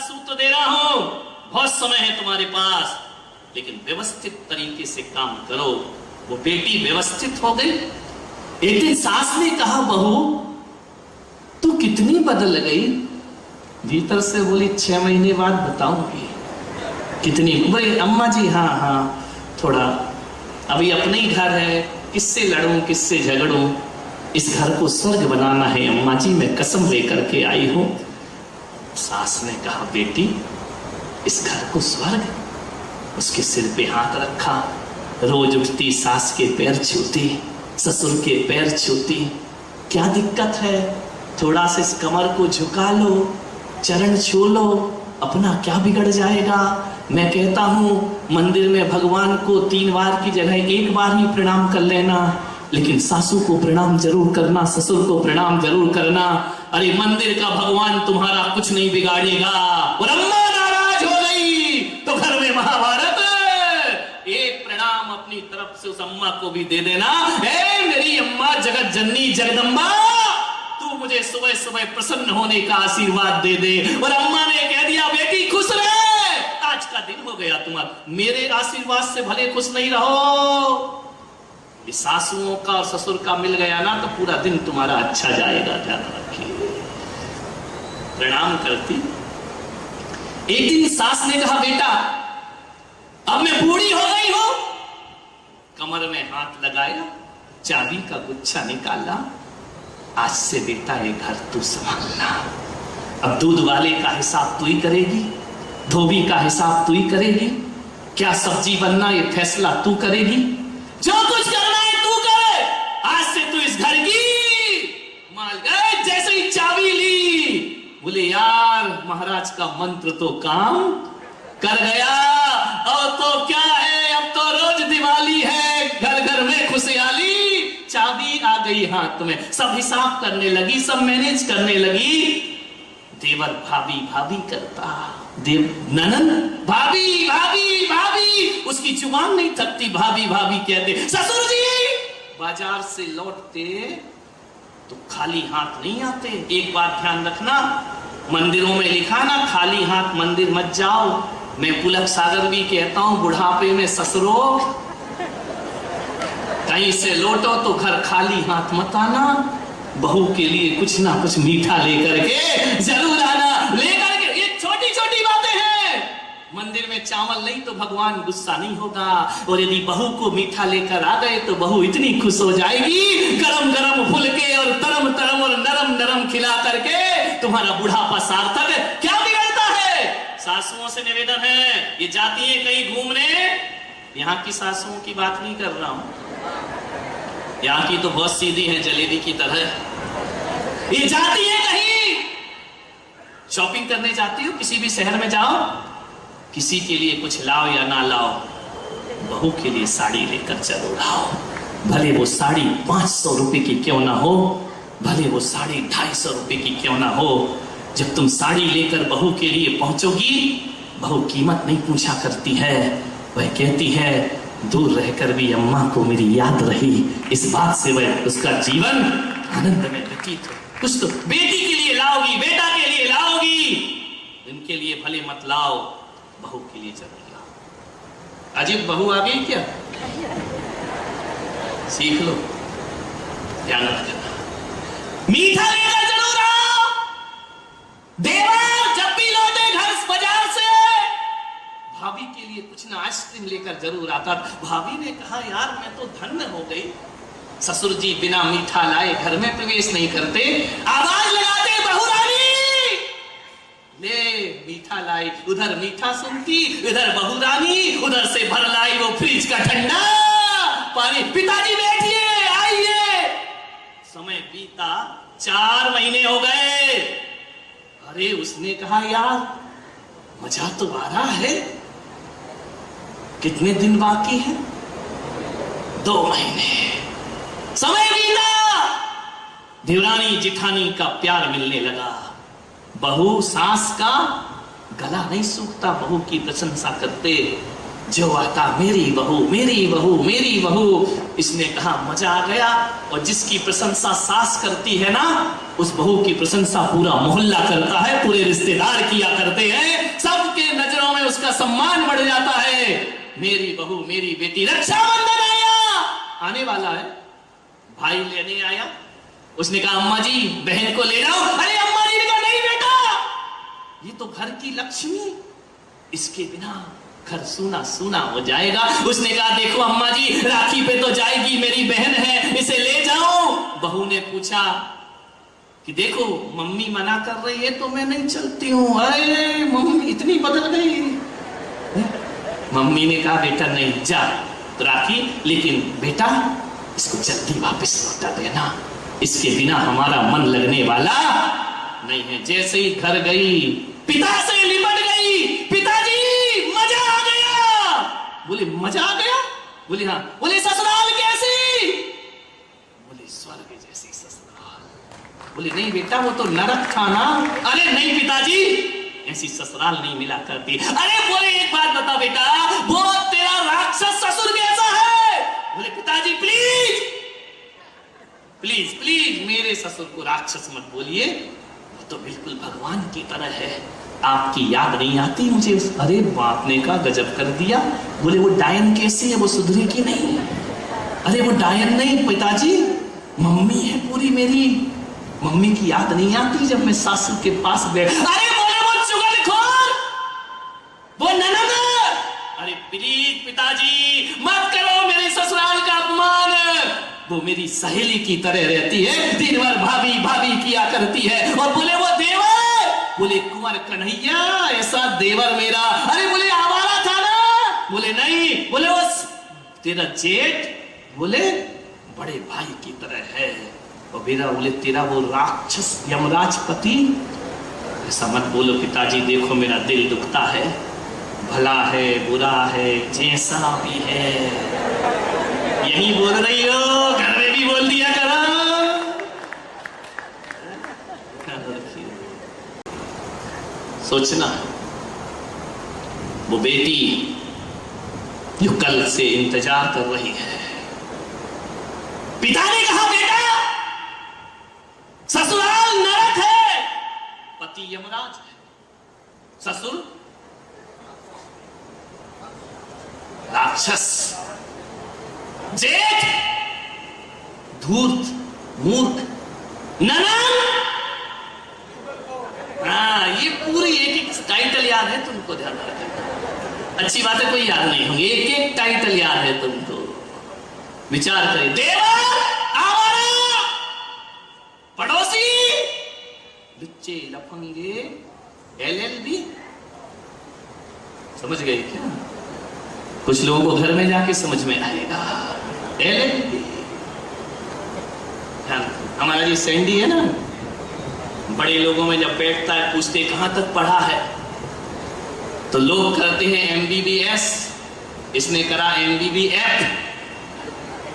सूत्र तो दे रहा हूं, बहुत समय है तुम्हारे पास, लेकिन व्यवस्थित तरीके से काम करो। वो बेटी व्यवस्थित हो गई। एक दिन सास ने कहा, बहू तू कितनी बदल गई? भीतर से बोली, 6 महीने बाद बताऊंगी कितनी। बोले अम्मा जी हाँ थोड़ा अभी अपने ही घर है, किससे लड़ूं किससे झगड़ूं, इस घर को स्वर्ग बनाना है अम्मा जी, मैं कसम लेकर के आई हूं। सास ने कहा, बेटी इस घर को स्वर्ग? उसके सिर पे हाथ रखा, रोज उठती सास के पैर छूती, ससुर के पैर छूती। क्या दिक्कत है, थोड़ा सा इस कमर को झुका लो, चरण छू लो, अपना क्या बिगड़ जाएगा। मैं कहता हूं मंदिर में भगवान को 3 बार की जगह 1 बार ही प्रणाम कर लेना, लेकिन सासू को प्रणाम जरूर करना, ससुर को प्रणाम जरूर करना। अरे मंदिर का भगवान तुम्हारा कुछ नहीं बिगाड़ेगा। और अम्मा नाराज हो गई तो घर में महाभारत। एक प्रणाम अपनी तरफ से उस अम्मा को भी दे देना। ए मेरी अम्मा जगत जननी जगदम्बा, तू मुझे सुबह सुबह प्रसन्न होने का आशीर्वाद दे दे। और अम्मा ने कह दिया, बेटी खुश रहे, आज का दिन हो गया तुम्हारा, मेरे आशीर्वाद से भले खुश नहीं रहो। सासुओं का और ससुर का मिल गया ना तो पूरा दिन तुम्हारा अच्छा जाएगा, ध्यान रखिए। प्रणाम करती। एक दिन सास ने कहा, बेटा अब मैं बूढ़ी हो गई हूं। कमर में हाथ लगाया, चाबी का गुच्छा निकाला, आज से बेटा ये घर तू संभालना। अब दूध वाले का हिसाब तू ही करेगी, धोबी का हिसाब तू ही करेगी, क्या सब्जी बनना ये फैसला तू करेगी, जो कुछ करना है तू करे। आज से तू इस घर की माल गए। जैसे ही चाबी ली, बोले यार महाराज का मंत्र तो काम कर गया। और तो क्या है, अब तो रोज दिवाली है, घर घर में खुशहाली। चाबी आ गई हाथ में, सब हिसाब करने लगी, सब मैनेज करने लगी। देवर भाभी भाभी करता, देव ननन भाभी भाभी भाभी, उसकी जुबान नहीं थकती, भाभी भाभी कहते। ससुर जी बाजार से लौटते तो खाली हाथ नहीं आते। एक बात ध्यान रखना, मंदिरों में लिखा ना, खाली हाथ मंदिर मत जाओ। मैं पुलक सागर भी कहता हूं, बुढ़ापे में ससुरो कहीं से लौटो तो घर खाली हाथ मत आना। बहू के लिए कुछ ना कुछ मीठा लेकर के जरूर आना। लेकर के, ये छोटी छोटी बातें हैं। मंदिर में चावल नहीं तो भगवान गुस्सा नहीं होगा। और यदि बहू को मीठा लेकर आ गए तो बहू इतनी खुश हो जाएगी, गरम गरम फुलके और तरम तरम और नरम नरम खिला करके तुम्हारा बुढ़ापा सार्थक है। क्या बिगड़ता है? सासुओं से निवेदन है, ये जाती है कहीं घूमने, यहाँ की सासुओं की बात नहीं कर रहा हूं, यहाँ की तो बहुत सीधी है, जलेबी की तरह। ये जाती है कहीं शॉपिंग करने, जाती हो किसी भी शहर में जाओ, किसी के लिए कुछ लाओ या ना लाओ, बहू के लिए साड़ी लेकर जरूर आओ। भले वो साड़ी 500 रुपए की क्यों ना हो, भले वो साड़ी 250 रुपए की क्यों ना हो। जब तुम साड़ी लेकर बहू के लिए पहुंचोगी, बहू कीमत नहीं पूछा करती है, वह कहती है दूर रहकर भी अम्मा को मेरी याद रही। इस बात से वह उसका जीवन आनंद में व्यतीत हो। कुछ तो बेटी के लिए लाओगी, बेटा के लिए लाओगी, इनके लिए भले मत लाओ, बहू के लिए जरूर लाओ। अजीब बहू आ गई क्या? सीख लो, ध्यान रखना। मीठा लेकर जरूर आओ। देवर जब भी लौटे घर बाजार से, भाभी के लिए कुछ ना आइसक्रीम लेकर जरूर आता। भाभी ने कहा, यार मैं तो धन्य हो गई, ससुर जी बिना मीठा लाए घर में प्रवेश नहीं करते। आवाज लगाते, बहू रानी ले मीठा लाई। उधर मीठा सुनती, इधर बहू रानी, उधर से भर लाई वो फ्रिज का ठंडा पानी। पिताजी बैठिए, आइए। समय बीता, 4 महीने हो गए। अरे उसने कहा, यार मजा तो आ रहा है, कितने दिन बाकी है? 2 महीने। समय बीता, देवरानी जिठानी का प्यार मिलने लगा। बहू सास का गला नहीं सूखता, बहू की प्रशंसा करते, जो आता मेरी बहू मेरी बहू मेरी बहू। इसने कहा मजा आ गया। और जिसकी प्रशंसा सास करती है ना, उस बहू की प्रशंसा पूरा मोहल्ला करता है, पूरे रिश्तेदार किया करते हैं। सम्मान बढ़ जाता है। मेरी बहू, मेरी बेटी, रक्षाबंधन आने वाला है, भाई लेने आया, उसने कहा अम्मा जी बहन को ले जाओ। अरे अम्मा जी ने कहा नहीं बेटा, ये तो घर की लक्ष्मी, इसके बिना घर सूना सूना हो जाएगा। उसने कहा देखो अम्मा जी, राखी पे तो जाएगी, मेरी बहन है, इसे ले जाओ। बहू ने पूछा कि देखो मम्मी मना कर रही है तो मैं नहीं चलती हूं। अरे मम्मी इतनी बदल गई। मम्मी ने कहा बेटा नहीं जा, तो राखी, लेकिन बेटा इसको जल्दी वापस लौटा देना, इसके बिना हमारा मन लगने वाला नहीं है। जैसे ही घर गई, पिता से लिपट गई, पिताजी मजा आ गया। बोले मजा आ गया? बोले हाँ। बोले ससुराल कैसी? बोले स्वर्ग जैसी ससुराल। बोले नहीं बेटा वो तो नरक था ना। अरे नहीं पिताजी, ऐसी ससुराल नहीं मिला करती। अरे बोले एक बात बता बेटा, वो तेरा राक्षस ससुर कैसा है? बोले पिताजी प्लीज प्लीज प्लीज मेरे ससुर को राक्षस मत बोलिए, वो तो बिल्कुल भगवान की तरह है। आपकी याद नहीं आती मुझे? अरे बाप ने कहा गजब कर दिया। बोले वो डायन कैसी है, वो सुधरेगी नहीं? अरे वो डायन नहीं पिताजी, मम्मी है पूरी मेरी, मम्मी की याद नहीं आती जब मैं सासू के पास बैठ। अरे बोले वो चुगलखोर, वो ननद। अरे प्लीज पिताजी मत करो मेरे ससुराल का अपमान, वो मेरी सहेली की तरह रहती है, दिन भर भाभी भाभी किया करती है। और बोले वो देवर, बोले कुंवर कन्हैया ऐसा देवर मेरा। अरे बोले आवारा था ना? बोले नहीं। बोले वो तेरा जेठ, बोले बड़े भाई की तरह है। और मेरा, बोले तेरा वो राक्षस यमराज पति। ऐसा मत बोलो पिताजी, देखो मेरा दिल दुखता है, भला है बुरा है जैसा भी है। यही बोल रही हो, घर में भी बोल दिया करो। सोचना वो बेटी जो कल से इंतजार कर रही है, पिता ने कहा बेटा ससुराल नरक है, पति यमराज है, ससुर राक्षस, जेठ धूर्त मूर्ख, ननद। हाँ ये पूरी एक एक टाइटल याद है तुमको, ध्यान रखना। अच्छी बात है कोई याद नहीं होंगे, एक एक टाइटल याद है तुमको। विचार करें, देवर, आवारा, पड़ोसी, लुच्चे लफंगे, LLB। समझ गए क्या? कुछ लोगों को घर में जाके समझ में आएगा। LLB। हमारा जी सैंडी है ना, बड़े लोगों में जब बैठता है पूछते कहां तक पढ़ा है, तो लोग करते हैं MBBS, इसने करा MBBF।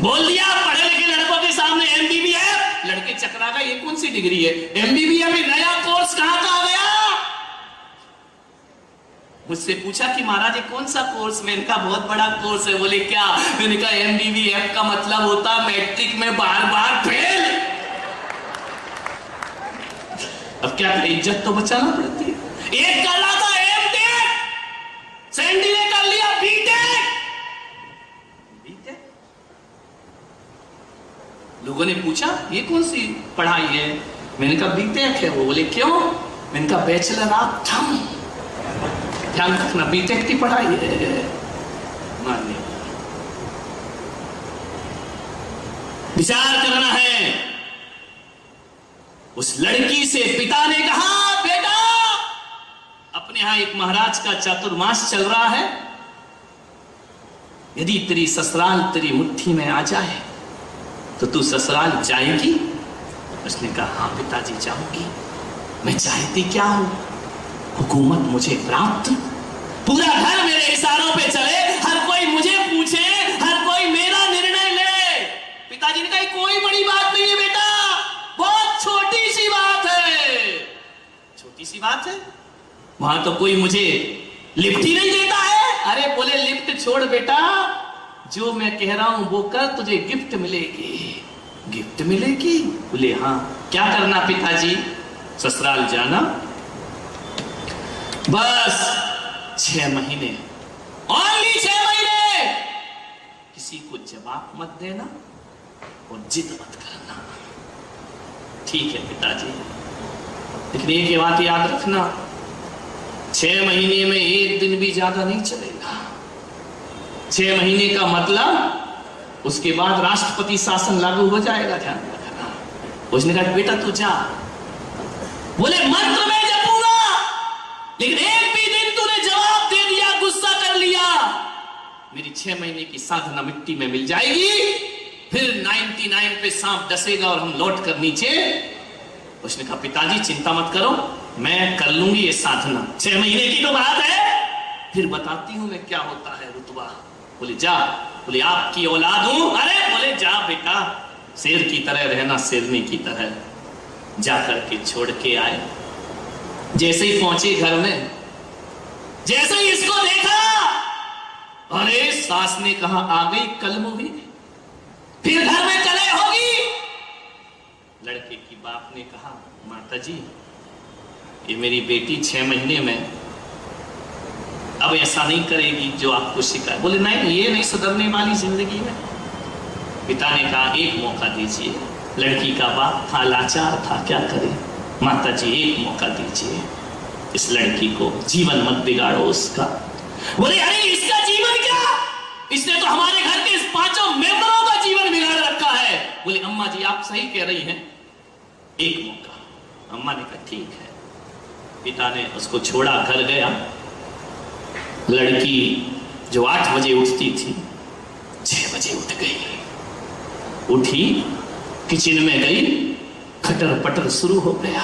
बोल दिया पढ़े लिखे लड़कों के सामने MBBF, लड़के चकरा गए, ये कौन सी डिग्री है? MBBF में नया कोर्स कहां का आ गया? मुझसे पूछा कि महाराज ये कौन सा कोर्स? मैंने कहा बहुत बड़ा कोर्स है। बोले क्या? मैंने कहा MBBF का मतलब होता मैट्रिक में बार बार फेल। अब क्या करें, इज्जत तो बचाना पड़ती है। एक कर रहा था MTech, सैंडी ने कर लिया BTech। लोगों ने पूछा ये कौन सी पढ़ाई है? मैंने कहा BTech है। वो बोले क्यों? मैंने कहा बैचलर ऑफ थम। ध्यान रखना BTech की पढ़ाई है, माननीय। विचार करना है। उस लड़की से पिता ने कहा बेटा, अपने यहां एक महाराज का चातुर्मास चल रहा है, यदि तेरी ससुराल तेरी मुट्ठी में आ जाए तो तू ससुराल जाएगी? उसने कहा हाँ पिताजी जाऊंगी। मैं चाहती क्या हूं? हुकूमत मुझे प्राप्त, पूरा घर मेरे इशारों पे चले, हर कोई मुझे पूछे, हर कोई मेरा निर्णय ले। पिताजी ने कहा कोई बड़ी बात नहीं है बेटा, बहुत छोटी सी बात है। छोटी सी बात है? वहां तो कोई मुझे लिफ्ट ही नहीं देता है। अरे बोले लिफ्ट छोड़ बेटा, जो मैं कह रहा हूं वो कर, तुझे गिफ्ट मिलेगी। गिफ्ट मिलेगी? बोले हाँ। क्या करना पिताजी? ससुराल जाना, बस 6 महीने, ओनली 6 महीने, किसी को जवाब मत देना और जिद मत करना। ठीक है पिताजी, लेकिन एक बात याद रखना, 6 महीने में एक दिन भी ज्यादा नहीं चलेगा। 6 महीने का मतलब उसके बाद राष्ट्रपति शासन लागू हो जाएगा, ध्यान रखना। उसने कहा बेटा तू जा, बोले मंत्र में जपूंगा, लेकिन एक भी दिन तूने जवाब दे दिया, गुस्सा कर लिया, मेरी 6 महीने की साधना मिट्टी में मिल जाएगी, फिर 99 पे सांप डसेगा और हम लौट कर नीचे। उसने कहा पिताजी चिंता मत करो, मैं कर लूंगी ये साधना, 6 महीने की तो बात है, फिर बताती हूं मैं क्या होता है रुतबा। बोले जा, बोले आपकी औलाद हूं, अरे बोले जा बेटा, शेर की तरह रहना, शेरनी की तरह। जाकर के छोड़ के आए। जैसे ही पहुंचे घर में, जैसे ही इसको देखा, अरे सास ने कहा आ गई कल मूवी, फिर घर में कलह होगी। लड़के की बाप ने कहा माता जी ये मेरी बेटी 6 महीने में अब ऐसा नहीं करेगी जो आपको सिखाए। बोले नहीं ये नहीं सुधरने वाली जिंदगी में। पिता ने कहा एक मौका दीजिए। लड़की का बाप था, लाचार था, क्या करे। माता जी एक मौका दीजिए, इस लड़की को जीवन मत बिगाड़ो उसका। बोले अरे इसका जीवन क्या, इसने तो हमारे घर के 5 मेंबरों का जीवन बिगाड़ रखा है। बोले अम्मा जी आप सही कह रही हैं, एक मौका। अम्मा ने कहा ठीक है। पिता ने उसको छोड़ा, घर गया। लड़की जो 8 बजे उठती थी 6 बजे उठ गई। उठी, किचन में गई, खटर पटर शुरू हो गया।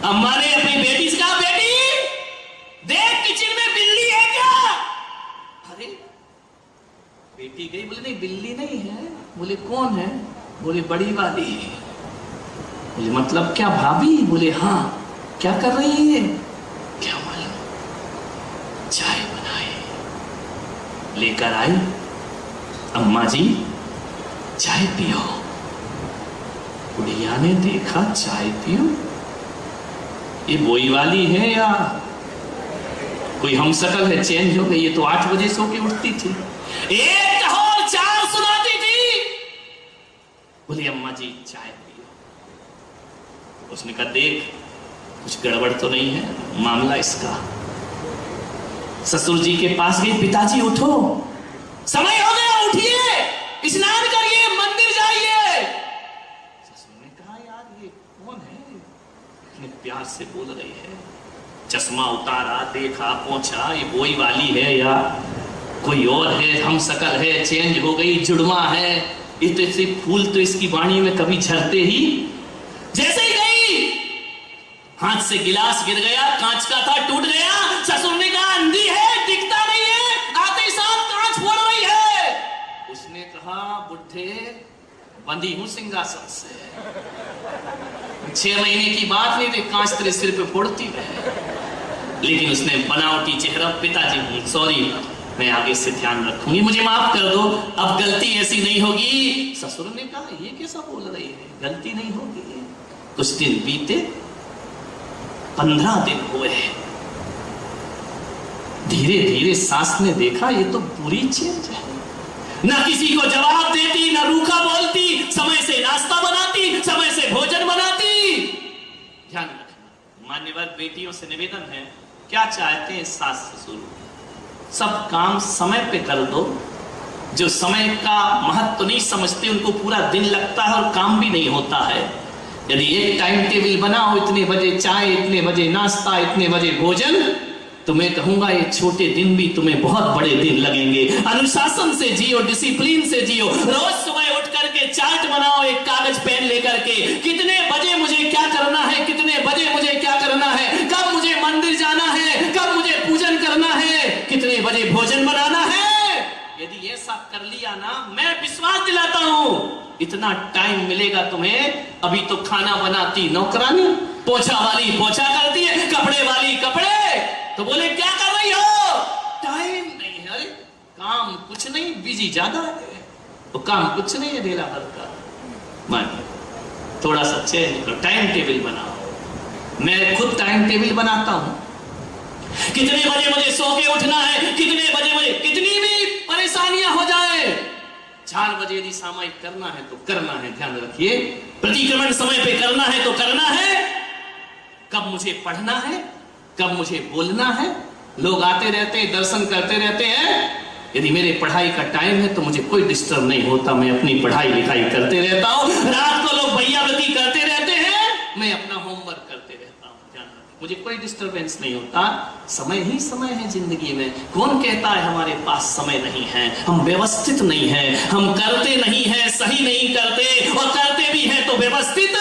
अम्मा ने अपनी बेटी से कहा बेटी देख किचन में बिल्ली है क्या। अरे बेटी गई, बोले नहीं बिल्ली नहीं है। बोले कौन है। बोले बड़ी वाली है। बोले मतलब क्या भाभी। बोले हाँ। क्या कर रही है। क्या मालूम, चाय बनाई लेकर आई। अम्मा जी चाय पियो। बुढ़िया ने देखा चाय पियो, ये बोई वाली है या कोई हमशक्ल है, चेंज हो गई। ये तो 8 बजे सो के उठती थी, एक और 4 सुनाती थी। बोली अम्मा जी चाय पियो। उसने कहा देख कुछ गड़बड़ तो नहीं है मामला इसका। ससुर जी के पास गई, पिताजी उठो समय हो गया, उठिए स्नान करिए मंदिर जाइए। ससुर ने कहा यार ये कौन है, इतने प्यार से बोल रही है। चश्मा उतारा, देखा, पहुंचा, ये बोई वाली है या कोई और है, हम शकल है, चेंज हो गई, जुड़वा है। इतने फूल तो इसकी वाणी में कभी झरते ही। जैसे ही गई हाथ से गिलास गिर गया, कांच का था, टूट गया। ससुर ने कहा अंधी है, दिखता नहीं है, आते ही साथ कांच फोड़ रही है। उसने कहा बुढ़े बंधी हूं सिंहासन से, 6 महीने की बात नहीं थी, कांच तेरे सिर पे फोड़ती है। लेकिन उसने बनावटी चेहरा, पिताजी सॉरी मैं आगे से ध्यान रखूंगी, मुझे माफ कर दो, अब गलती ऐसी नहीं होगी। ससुर ने कहा ये कैसा बोल रही है, गलती नहीं होगी। कुछ दिन बीते, 15 दिन हुए। धीरे धीरे सास ने देखा ये तो पूरी चेंज है, न किसी को जवाब देती, न रूखा बोलती, समय से नाश्ता बनाती, समय से भोजन बनाती। ध्यान रखना मान्यवर बेटियों से निवेदन है, क्या चाहते हैं सास ससुर, सब काम समय पे कर दो। जो समय का महत्व नहीं समझते उनको पूरा दिन लगता है और काम भी नहीं होता है। यदि एक टाइम टेबल बनाओ, इतने बजे चाय, इतने बजे नाश्ता, इतने बजे भोजन, तो मैं कहूंगा ये छोटे दिन भी तुम्हें बहुत बड़े दिन लगेंगे। अनुशासन से जियो, डिसिप्लिन से जियो। रोज सुबह उठ करके चार्ट बनाओ, एक कागज पेन लेकर के, कितने बजे मुझे क्या करना है, कितने बजे मुझे क्या करना है, कब मुझे मंदिर जाना है, कब मुझे पूजन करना है, कितने बजे भोजन बनाना है। यदि ऐसा कर लिया ना, मैं विश्वास दिलाता हूं इतना टाइम मिलेगा तुम्हें। अभी तो खाना बनाती नौकरानी, पोछा वाली पोछा करती है, कपड़े वाली कपड़े। तो बोले क्या कर रही हो, टाइम नहीं है। अरे काम कुछ नहीं, बिजी ज्यादा है। तो काम कुछ नहीं है, ढेला भर का। मानिए थोड़ा सा चेंज करो, टाइम टेबल बनाओ। मैं खुद टाइम टेबल बनाता हूं कितने बजे मुझे सो के उठना है, कितने बजे मुझे, कितनी भी परेशानियां हो जाए, 4 बजे यदि सामायिक करना है तो करना है। ध्यान रखिए, प्रतिक्रमण समय पे करना है तो करना है। कब मुझे पढ़ना है, कब मुझे बोलना है। लोग आते रहते हैं, दर्शन करते रहते हैं, यदि मेरे पढ़ाई का टाइम है तो मुझे कोई डिस्टर्ब नहीं होता, मैं अपनी पढ़ाई लिखाई करते रहता हूं। रात को लोग भैयावती करते रहते हैं, मैं अपना होमवर्क करते रहता हूं। ध्यान रखिए, मुझे कोई डिस्टर्बेंस नहीं होता। समय ही समय है जिंदगी में। कौन कहता है हमारे पास समय नहीं है? हम व्यवस्थित नहीं है, हम करते नहीं है, सही नहीं करते, और करते भी है तो व्यवस्थित